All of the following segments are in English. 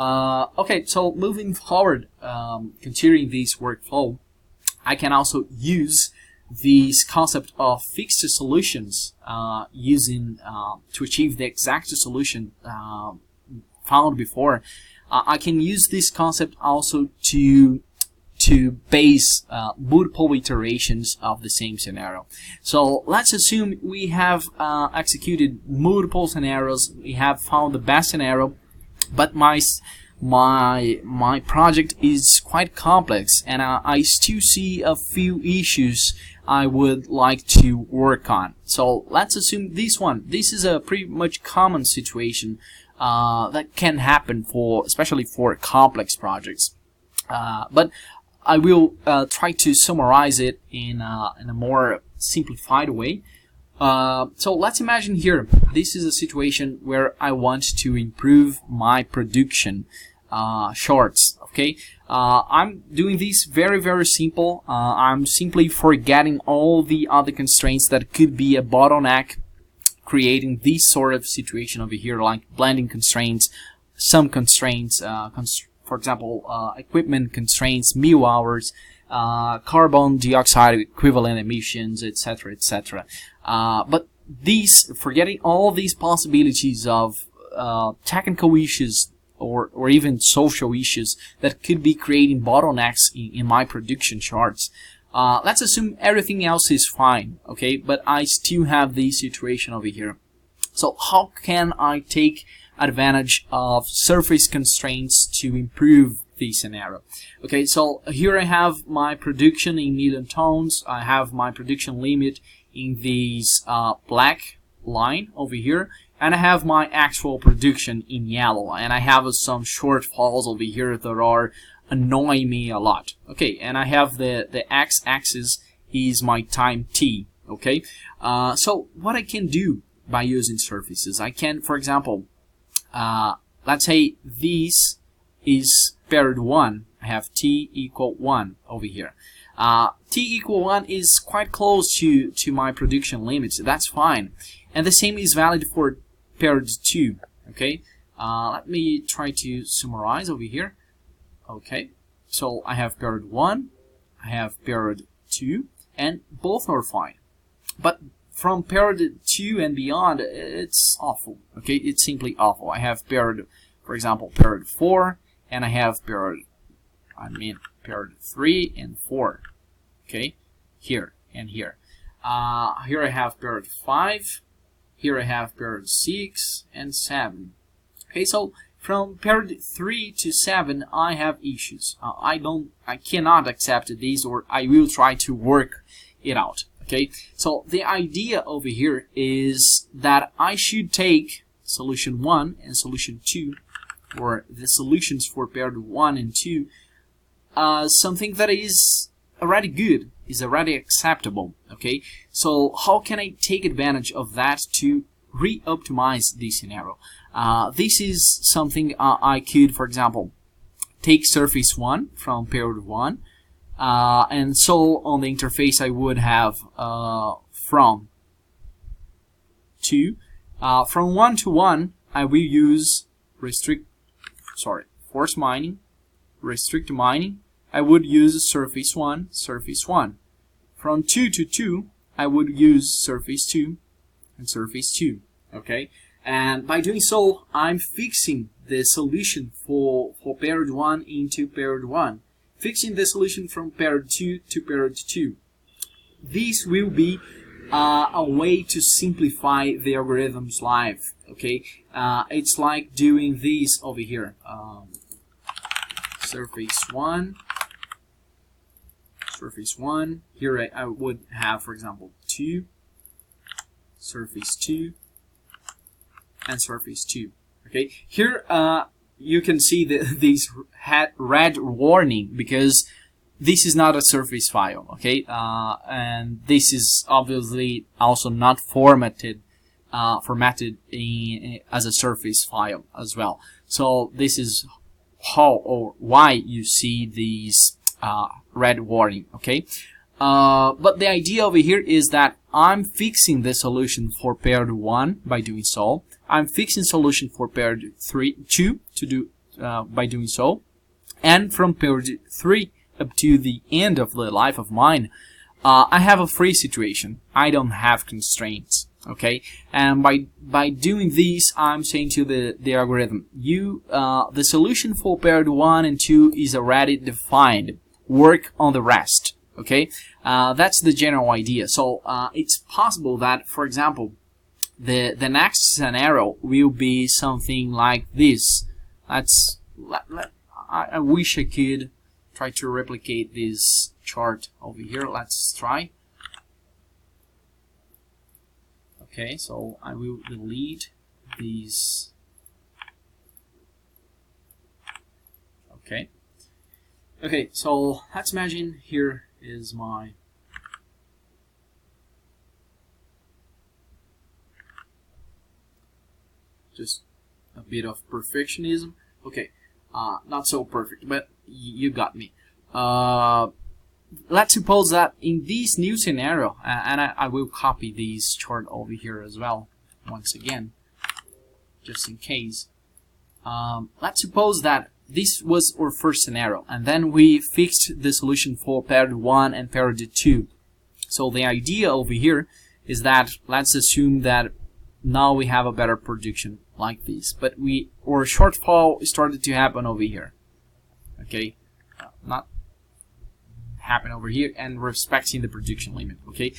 Okay, so moving forward, continuing this workflow, I can also use this concept of fixed solutions using to achieve the exact solution found before. I can use this concept also to base multiple iterations of the same scenario. So let's assume we have executed multiple scenarios. We have found the best scenario, but my project is quite complex, and I still see a few issues I would like to work on. So let's assume this one. This is a pretty much common situation that can happen especially for complex projects. But I will try to summarize it in a more simplified way. So let's imagine here, this is a situation where I want to improve my production shorts. Okay, I'm doing this very simple. I'm simply forgetting all the other constraints that could be a bottleneck, creating this sort of situation over here, like blending constraints, some constraints, for example, equipment constraints, meal hours, carbon dioxide equivalent emissions, etc., etc. But forgetting all these possibilities of technical issues or even social issues that could be creating bottlenecks in my production charts. Let's assume everything else is fine, okay? But I still have this situation over here. So how can I take advantage of surface constraints to improve the scenario? Okay, so here I have my production in million tons. I have my production limit in this black line over here, and I have my actual production in yellow, and I have some shortfalls over here that are annoying me a lot. Okay, and I have the x-axis is my time t. Okay, so what I can do by using surfaces, I can, for example, let's say this is period 1. I have t equal 1 over here. T equal 1 is quite close to my production limits. That's fine. And the same is valid for period 2. Okay, let me try to summarize over here. Okay, so I have period 1, I have period 2, and both are fine. But from period 2 and beyond, it's awful. Okay, it's simply awful. I have period, for example, period 4, and I have period 3 and 4. Okay, here and here. Here I have period 5. Here I have period 6 and 7. Okay, so from period 3 to 7, I have issues. I cannot accept these, or I will try to work it out. Okay, so the idea over here is that I should take solution 1 and solution 2, or the solutions for period 1 and 2, something that is already good, is already acceptable. Okay, so how can I take advantage of that to re-optimize this scenario? This is something I could, for example, take surface 1 from period 1, and so on the interface I would have from 2. From 1 to 1, I will use force mining, restrict mining. I would use surface 1, surface 1. From 2 to 2, I would use surface 2 and surface 2. Okay, and by doing so, I'm fixing the solution for period 1 into period 1, fixing the solution from period 2 to period 2. This will be a way to simplify the algorithm's life. Okay, it's like doing this over here. Surface 1. Surface 1. Here I would have, for example, 2, surface 2, and surface 2. Okay, here you can see this red warning because this is not a surface file. Okay, and this is obviously also not formatted as a surface file as well. So this is how or why you see these red warning. Okay, but the idea over here is that I'm fixing the solution for period 1 by doing so. I'm fixing solution for period 2 to do by doing so. And from period 3 up to the end of the life of mine, I have a free situation. I don't have constraints. Okay, and by doing this, I'm saying to the algorithm, the solution for period 1 and 2 is already defined. Work on the rest. Okay, that's the general idea. So it's possible that, for example, the next scenario will be something like this. I wish I could try to replicate this chart over here. Let's try. Okay, so I will delete these. Okay, so let's imagine here is my just a bit of perfectionism. Okay, not so perfect, but you got me. Let's suppose that in this new scenario, and I will copy this chart over here as well, once again, just in case. Let's suppose that this was our first scenario, and then we fixed the solution for period 1 and period 2. So the idea over here is that let's assume that now we have a better prediction like this, but our shortfall started to happen over here. Okay, not happen over here, and respecting the prediction limit. Okay,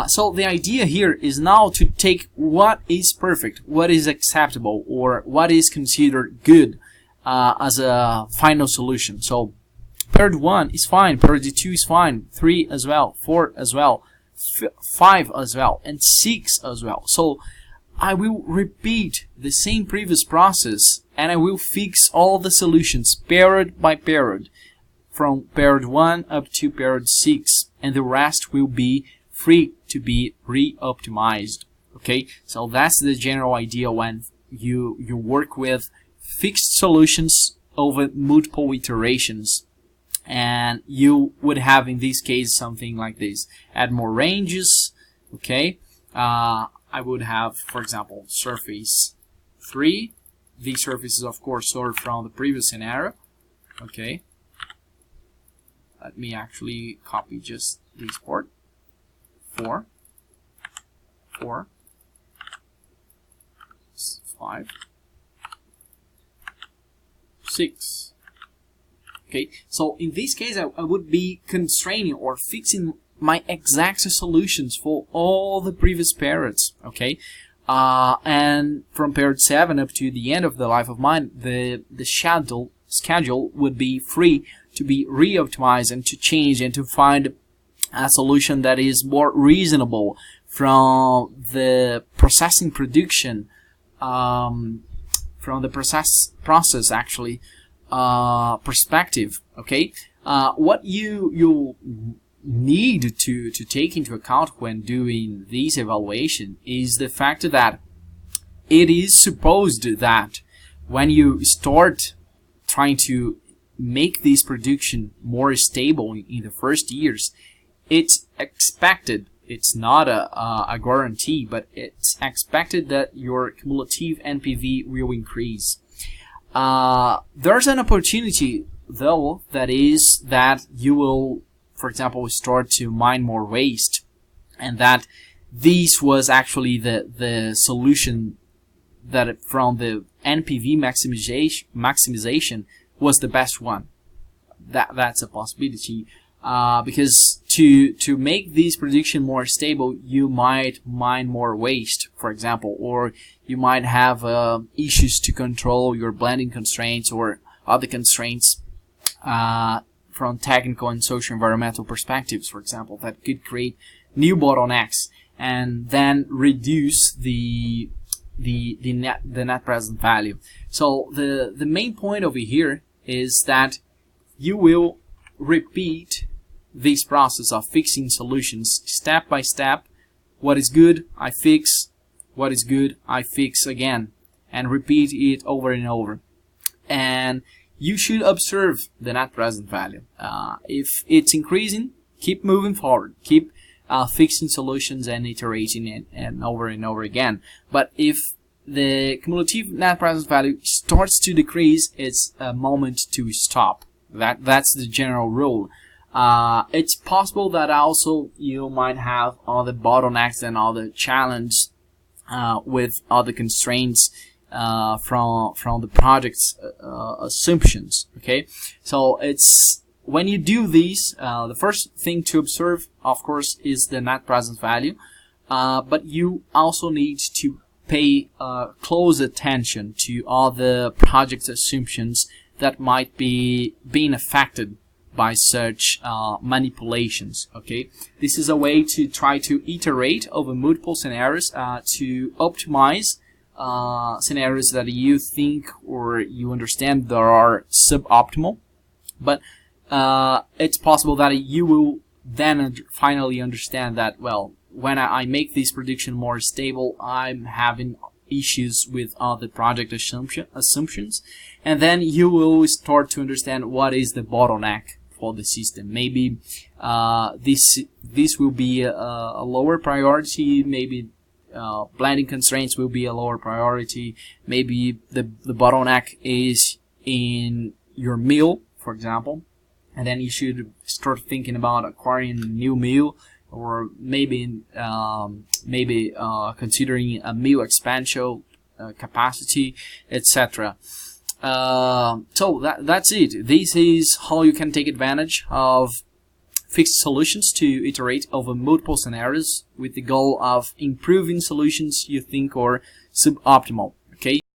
so the idea here is now to take what is perfect, what is acceptable, or what is considered good as a final solution. So period 1 is fine, period 2 is fine, 3 as well, 4 as well, 5 as well, and 6 as well. So I will repeat the same previous process, and I will fix all the solutions period by period, from period 1 up to period 6, and the rest will be free to be re-optimized. Okay, so that's the general idea when you work with fixed solutions over multiple iterations. And you would have in this case something like this: add more ranges. Okay, I would have, for example, surface 3. These surfaces, of course, are from the previous scenario. Okay, let me actually copy just this part. 4, 4, 5, 6. Okay, so in this case, I would be constraining or fixing my exact solutions for all the previous periods. Okay, and from period 7 up to the end of the life of mine, the schedule would be free to be re-optimized and to change and to find a solution that is more reasonable from the processing prediction, from the process actually perspective. Okay, what you need to take into account when doing this evaluation is the fact that it is supposed that when you start trying to make this prediction more stable in the first years, it's expected, it's not a guarantee, but it's expected that your cumulative NPV will increase. There's an opportunity, though, that is that you will, for example, start to mine more waste, and that this was actually the solution that from the NPV maximization was the best one. That's a possibility, because to make this prediction more stable, you might mine more waste, for example, or you might have issues to control your blending constraints or other constraints from technical and social environmental perspectives, for example, that could create new bottlenecks and then reduce the net present value. So the main point over here is that you will repeat this process of fixing solutions step by step. What is good, I fix. What is good, I fix again, and repeat it over and over. And you should observe the net present value. If it's increasing, keep moving forward. Keep fixing solutions and iterating it and over again. But if the cumulative net present value starts to decrease, it's a moment to stop. That's the general rule. It's possible that also you might have other bottlenecks and other challenges with other constraints from the project's assumptions. Okay, so it's when you do these, the first thing to observe, of course, is the net present value, but you also need to pay close attention to all the project's assumptions that might be being affected by such manipulations. Okay, this is a way to try to iterate over multiple scenarios to optimize scenarios that you think or you understand that are suboptimal, but it's possible that you will then finally understand that, well, when I make this prediction more stable, I'm having issues with other project assumptions, and then you will start to understand what is the bottleneck for the system. Maybe this will be a lower priority. Maybe blending constraints will be a lower priority. Maybe the bottleneck is in your mill, for example, and then you should start thinking about acquiring a new mill, or maybe considering a mill expansion capacity, etc. So that's it. This is how you can take advantage of fixed solutions to iterate over multiple scenarios with the goal of improving solutions you think are suboptimal.